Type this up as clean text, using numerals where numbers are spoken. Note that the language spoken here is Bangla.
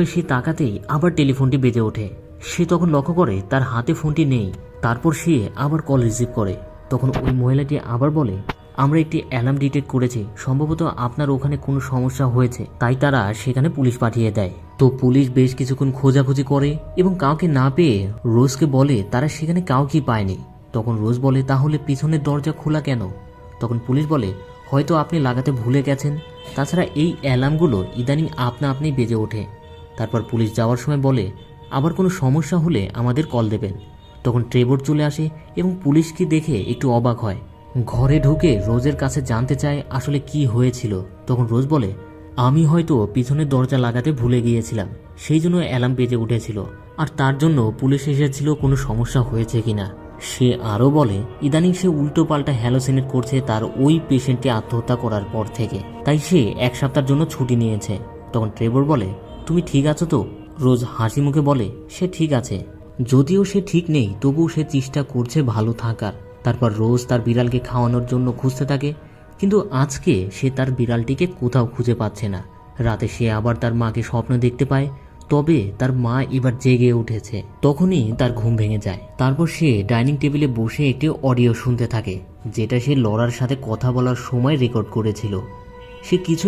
সে তাকাতেই আবার টেলিফোনটি বেজে ওঠে। সে তখন লক্ষ্য করে তার হাতে ফোনটি নেই। তারপর সে আবার কল রিসিভ করে। তখন ওই মহিলাটি আবার বলে, আমরা একটি অ্যালার্ম ডিটেক্ট করেছি, সম্ভবত আপনার ওখানে কোনো সমস্যা হয়েছে, তাই তারা সেখানে পুলিশ পাঠিয়ে দেয়। তো পুলিশ বেশ কিছুক্ষণ খোঁজাখুঁজি করে এবং কাউকে না পেয়ে রোজকে বলে তারা সেখানে কাউকেই পায়নি। তখন রোজ বলে, তাহলে পিছনের দরজা খোলা কেন? তখন পুলিশ বলে, হয়তো আপনি লাগাতে ভুলে গেছেন, তাছাড়া এই অ্যালার্মগুলো ইদানিং আপনা আপনি বেজে ওঠে। তারপর পুলিশ যাওয়ার সময় বলে, আবার কোনো সমস্যা হলে আমাদের কল দেবেন। তখন ট্রেভর চলে আসে এবং পুলিশকে দেখে একটু অবাক হয়। ঘরে ঢুকে রোজের কাছে জানতে চায় আসলে কি হয়েছিল। তখন রোজ বলে, আমি হয়তো পিছনের দরজা লাগাতে ভুলে গিয়েছিলাম, সেই জন্য অ্যালার্ম বেজে উঠেছিল, আর তার জন্য পুলিশ এসেছিল কোনো সমস্যা হয়েছে কিনা। সে আরও বলে, ইদানিং সে উল্টো পাল্টা হ্যালোসিনেট করছে তার ওই পেশেন্টটি আত্মহত্যা করার পর থেকে, তাই সে 1 সপ্তাহের জন্য ছুটি নিয়েছে। তখন ট্রেভর বলে, তুমি ঠিক আছো তো? রোজ হাসি মুখে বলে, সে ঠিক আছে, যদিও সে ঠিক নেই তবুও সে চেষ্টা করছে ভালো থাকার। তারপর রোজ তার বিড়ালকে খাওয়ানোর জন্য খুঁজতে থাকে, কিন্তু আজকে সে তার বিড়ালটিকে কোথাও খুঁজে পাচ্ছে না। রাতে সে আবার তার মাকে স্বপ্ন দেখতে পায়, তবে তার মা এবার জেগে উঠেছে। তখনই তার ঘুম ভেঙে যায়। তারপর সে ডাইনিং টেবিলে বসে একটি অডিও শুনতে থাকে, যেটা সে লরার সাথে কথা বলার সময় রেকর্ড করেছিল। সে কিছু